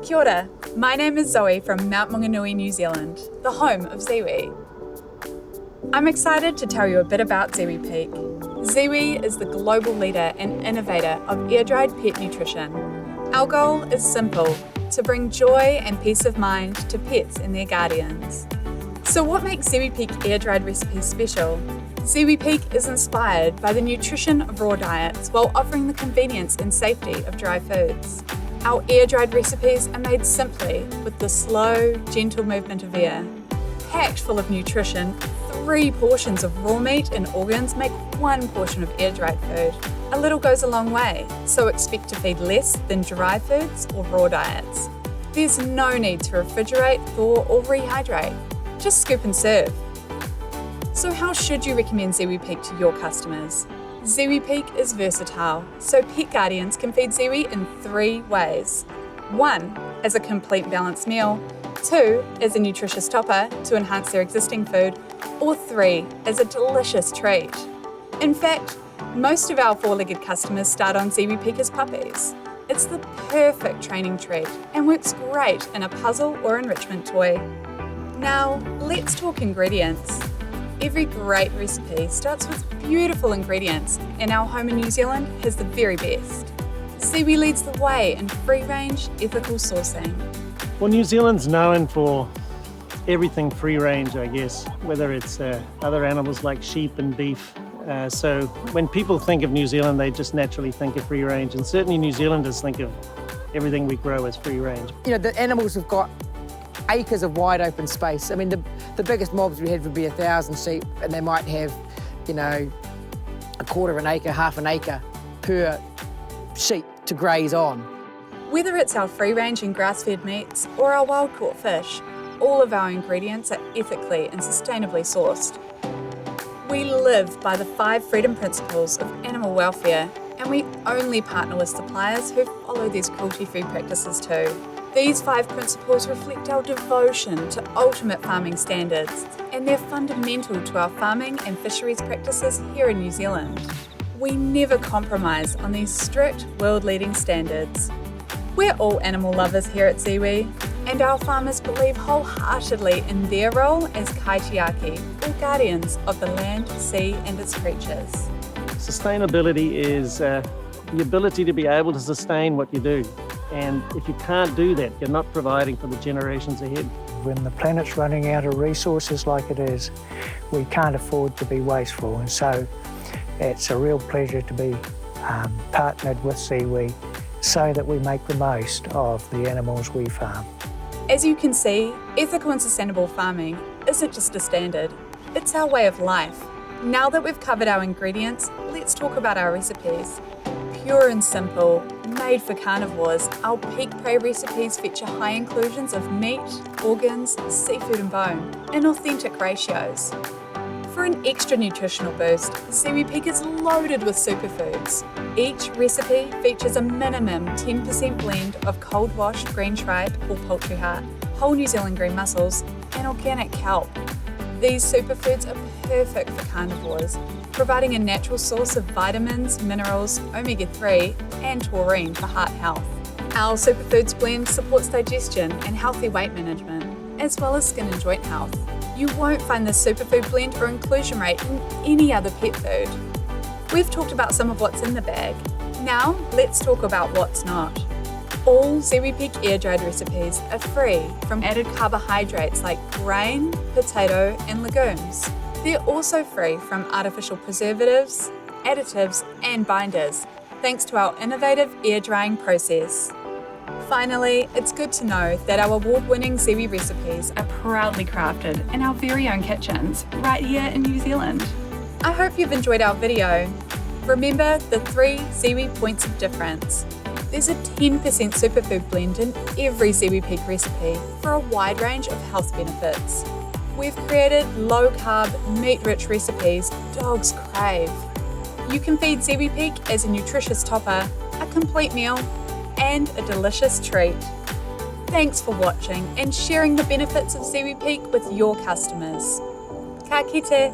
Kia ora, my name is Zoe from Mount Maunganui, New Zealand, the home of ZIWI. I'm excited to tell you a bit about ZIWI Peak. ZIWI is the global leader and innovator of air-dried pet nutrition. Our goal is simple, to bring joy and peace of mind to pets and their guardians. So what makes ZIWI Peak air-dried recipes special? ZIWI Peak is inspired by the nutrition of raw diets while offering the convenience and safety of dry foods. Our air-dried recipes are made simply with the slow, gentle movement of air. Packed full of nutrition, 3 portions of raw meat and organs make 1 portion of air-dried food. A little goes a long way, so expect to feed less than dry foods or raw diets. There's no need to refrigerate, thaw or rehydrate. Just scoop and serve. So how should you recommend ZIWI Peak to your customers? ZIWI Peak is versatile, so pet guardians can feed ZIWI in 3 ways. 1, as a complete balanced meal. 2, as a nutritious topper to enhance their existing food. Or 3, as a delicious treat. In fact, most of our 4-legged customers start on ZIWI Peak as puppies. It's the perfect training treat and works great in a puzzle or enrichment toy. Now, let's talk ingredients. Every great recipe starts with beautiful ingredients, and our home in New Zealand has the very best. ZIWI leads the way in free-range, ethical sourcing. Well, New Zealand's known for everything free-range, I guess, whether it's other animals like sheep and beef. So when people think of New Zealand, they just naturally think of free-range, and certainly New Zealanders think of everything we grow as free-range. You know, the animals have got acres of wide open space. I mean, the biggest mobs we had would be 1,000 sheep, and they might have, you know, 1/4 an acre, half an acre per sheep to graze on. Whether it's our free-range and grass-fed meats or our wild-caught fish, all of our ingredients are ethically and sustainably sourced. We live by the 5 freedom principles of animal welfare, and we only partner with suppliers who follow these cruelty-free practices too. These 5 principles reflect our devotion to ultimate farming standards, and they're fundamental to our farming and fisheries practices here in New Zealand. We never compromise on these strict, world-leading standards. We're all animal lovers here at ZIWI, and our farmers believe wholeheartedly in their role as kaitiaki, or guardians of the land, sea and its creatures. Sustainability is the ability to be able to sustain what you do. And if you can't do that, you're not providing for the generations ahead. When the planet's running out of resources like it is, we can't afford to be wasteful. And so it's a real pleasure to be partnered with ZIWI so that we make the most of the animals we farm. As you can see, ethical and sustainable farming isn't just a standard, it's our way of life. Now that we've covered our ingredients, let's talk about our recipes. Pure and simple, made for carnivores, our Peak Prey recipes feature high inclusions of meat, organs, seafood and bone, in authentic ratios. For an extra nutritional boost, ZIWI Peak is loaded with superfoods. Each recipe features a minimum 10% blend of cold-washed green tripe or poultry heart, whole New Zealand green mussels, and organic kelp. These superfoods are perfect for carnivores, providing a natural source of vitamins, minerals, omega-3 and taurine for heart health. Our superfoods blend supports digestion and healthy weight management, as well as skin and joint health. You won't find this superfood blend or inclusion rate in any other pet food. We've talked about some of what's in the bag. Now, let's talk about what's not. All ZIWI Peak air-dried recipes are free from added carbohydrates like grain, potato and legumes. They're also free from artificial preservatives, additives and binders, thanks to our innovative air drying process. Finally, it's good to know that our award-winning ZIWI recipes are proudly crafted in our very own kitchens, right here in New Zealand. I hope you've enjoyed our video. Remember the 3 ZIWI points of difference. There's a 10% superfood blend in every ZIWI Peak recipe for a wide range of health benefits. We've created low-carb, meat-rich recipes dogs crave. You can feed ZIWI Peak as a nutritious topper, a complete meal, and a delicious treat. Thanks for watching and sharing the benefits of ZIWI Peak with your customers. Ka kite!